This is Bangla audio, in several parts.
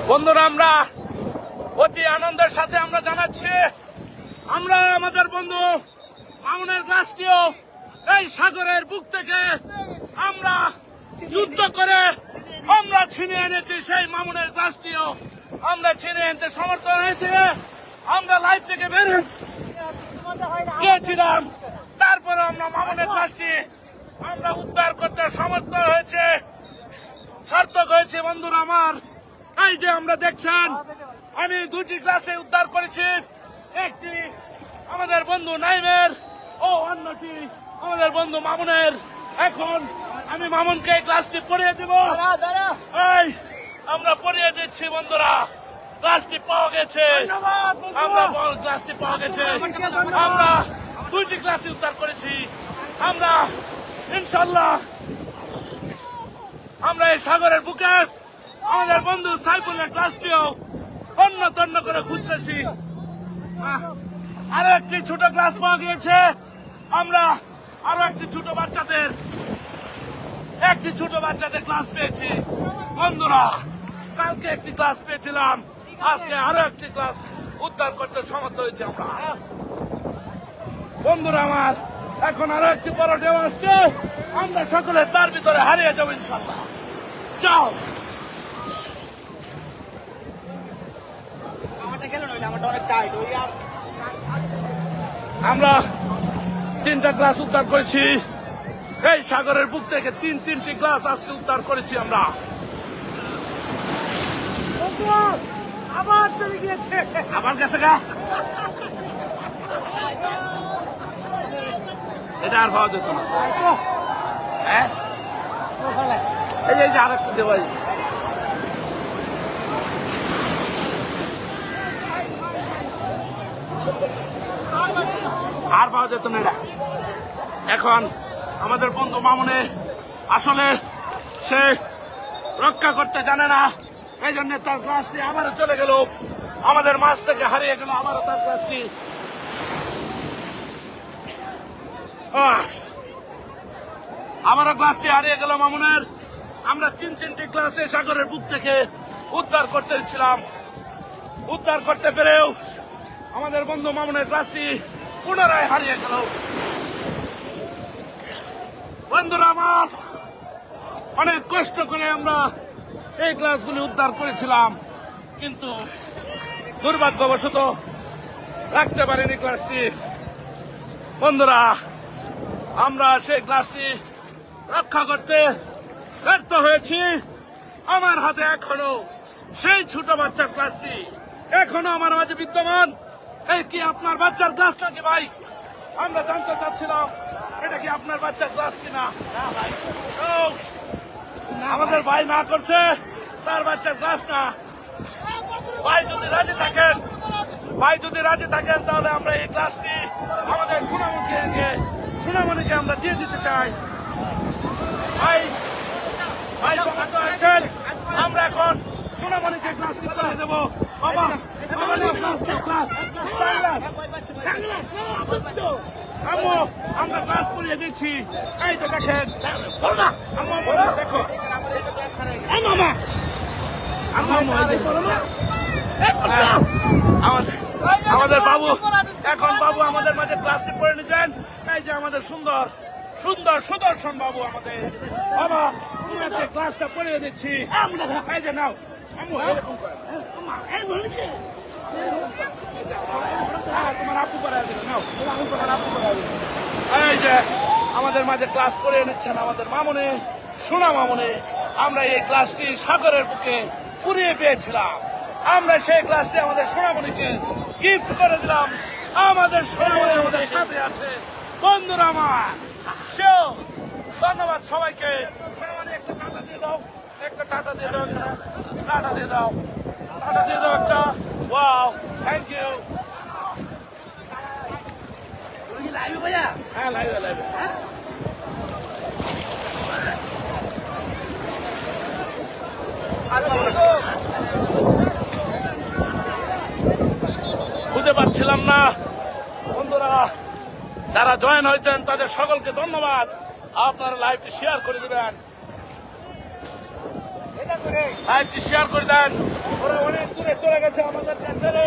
বন্ধুরা, আমরা অতি আনন্দের সাথে আমরা জানাচ্ছি, আমরা আমাদের বন্ধু মামুনের ক্লাসটিও এই সাগরের বুক থেকে আমরা যুদ্ধ করে আমরা ছিনিয়ে এনেছি। সেই মামুনের ক্লাসটিও আমরা ছিনিয়ে আনতে সমর্থ হয়েছে। আমরা লাইফ থেকে বের গিয়েছিলাম, তারপরে আমরা মামুনের ক্লাসটি আমরা উদ্ধার করতে সমর্থ হয়েছে, সার্থক হয়েছে। বন্ধুরা আমার, এই যে আমরা দেখছেন, আমি দুটি ক্লাসে উদ্ধার করেছি, একটি আমাদের বন্ধু নাইমের ও অন্যটি আমাদের বন্ধু মামুনের। এখন আমি মামুনকে এই ক্লাসটি পড়িয়ে দিব। এই আমরা পড়িয়ে দিচ্ছি বন্ধুরা, ক্লাসটি পাওয়া গেছে, আমরা ক্লাসটি পাওয়া গেছে। আমরা দুইটি ক্লাসে উদ্ধার করেছি। আমরা ইনশাল্লাহ আমরা এই সাগরের বুকে আমাদের বন্ধু সাইফুলের ক্লাসটিও অন্য তন্ন করে খুঁজতেছি। আরো একটি ছোট ক্লাস পাওয়া গিয়েছে। আমরা আরো একটি ছোট বাচ্চাদের ক্লাস পেয়েছি। বন্ধুরা, কালকে একটি ক্লাস পেয়েছিলাম, আজকে আরো একটি ক্লাস উদ্ধার করতে সমর্থ হয়েছে আমরা। বন্ধুরা আমার, এখন আরো একটি বড় ঢেউ আসছে, আমরা সকলে তার ভিতরে হারিয়ে যাবো ইনশাল্লাহ। যাও, আমরা 3টা ক্লাস উদ্ধার করেছি এই সাগরের বুক থেকে। 3টি ক্লাস আজকে উদ্ধার করেছি আমরা। আবার চলে গিয়েছে, আবার গেছে গা। এটা আর পাওয়া যেত না। হ্যাঁ, এই যে আর একটু দেবাই, আর পাওয়া যেত না এটা। এখন আমাদের বন্ধু মামুনে আসলে সে রক্ষা করতে জানে না, এই জন্য তার ক্লাসটি আবারও চলে গেল, আমাদের মাছ থেকে হারিয়ে গেল আবারও তার ক্লাসটি। আবারও ক্লাসটি হারিয়ে গেল মামুনের। আমরা 3টি ক্লাসে সাগরের বুক থেকে উদ্ধার করতেছিলাম, উদ্ধার করতে পেরেও আমাদের বন্ধু মামুনের ক্লাসটি পুনরায় হারিয়ে গেল। বন্ধুরা আমার, অনেক কষ্ট করে আমরা এই ক্লাসগুলি উদ্ধার করেছিলাম, কিন্তু দুর্ভাগ্যবশত রাখতে পারিনি ক্লাসটি। বন্ধুরা, আমরা সেই ক্লাসটি রক্ষা করতে ব্যর্থ হয়েছি। আমার হাতে এখনো সেই ছোট বাচ্চার ক্লাসটি এখনো আমার মাঝে বিদ্যমান। এই কি আপনার বাচ্চার ক্লাস নাকি ভাই? আমরা জানতে চাচ্ছিলাম এটা কি আপনার বাচ্চার ক্লাস কিনা। আমাদের ভাই না করছে, তার বাচ্চার ক্লাস না। ভাই যদি রাজি থাকেন তাহলে আমরা এই ক্লাসটি আমাদের সোনামণিকে আমরা দিয়ে দিতে চাই। ভাই সমাপ্ত আছেন, আমরা এখন সোনামণিকে ক্লাসটি করে দেবো। বাবা, আমরা ক্লাস করিয়ে দিচ্ছি। এই তো দেখেন, দেখো আমাদের বাবু, এখন বাবু আমাদের মাঝে ক্লাসটি পড়ে নিতেন। এই যে আমাদের সুন্দর সুদর্শন বাবু আমাদের বাবা, ক্লাসটা পড়িয়ে দিচ্ছি। এই যে নাও, তোমার আপু করে দিবে, নাও এই যে আমাদের মাঝে ক্লাস পড়িয়ে নিচ্ছেন আমাদের মামুনি, সোনা মামুনি। আমরা এই ক্লাসটি সাগরের বুকে কুড়িয়ে পেয়েছিলাম, আমরা সেই ক্লাসটি আমাদের সোনামণিকে গিফট করে দিলাম। আমাদের সোনামণি আমাদের সাথে আছে। বন্ধুরা আমার, সেও ধন্যবাদ সবাইকে। একটা টাটা দিয়ে দাও, একটা টাটা দিয়ে দাও, টাটা দিয়ে দাও, টাটা দিয়ে দাও একটা। Wow, thank you. হ্যাঁ, লাইভে খুঁজে পাচ্ছিলাম না। বন্ধুরা যারা জয়েন হয়েছেন তাদের সকলকে ধন্যবাদ। আপনারা লাইভটি শেয়ার করে দিবেন। লাইভটি শেয়ার করে দেন। ওরা অনেক দূরে চলে গেছে আমাদের ছেড়ে।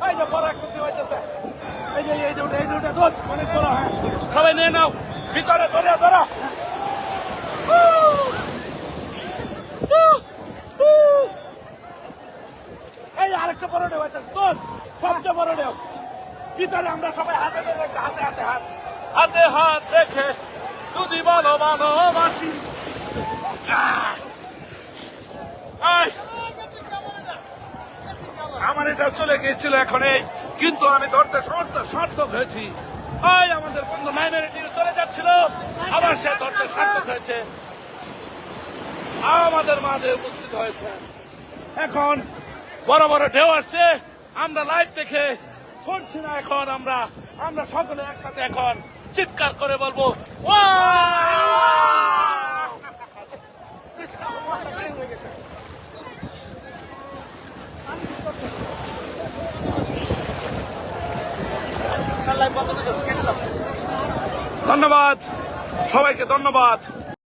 এই যে পরাগ করতে হইতেছে, এই যে এই দুটা দোষ অনেক বড়। হ্যাঁ, সবাই নিয়ে নাও, ভিতরে ধরে ধরো। এই আরেকটা বড় ঢেউ হইতেছে দোষ, সবচেয়ে বড় ঢেউ। ভিতরে আমরা সবাই হাতে হাতে হাত রেখে যদি বলো ভালোবাসি। আমার এটা চলে গিয়েছিল এখন, কিন্তু আমি ধরতে সার্থক হয়েছি। আমাদের বন্ধু নাইমের চলে যাচ্ছিল, আবার সে ধরতে সার্থক হয়েছে, আমাদের মাঝে উপস্থিত হয়েছে। এখন বড় বড় ঢেউ আসছে, আমরা লাইভ দেখে শুনছি না। এখন আমরা সকলে একসাথে এখন চিৎকার করে বলবো ধন্যবাদ, সবাইকে ধন্যবাদ।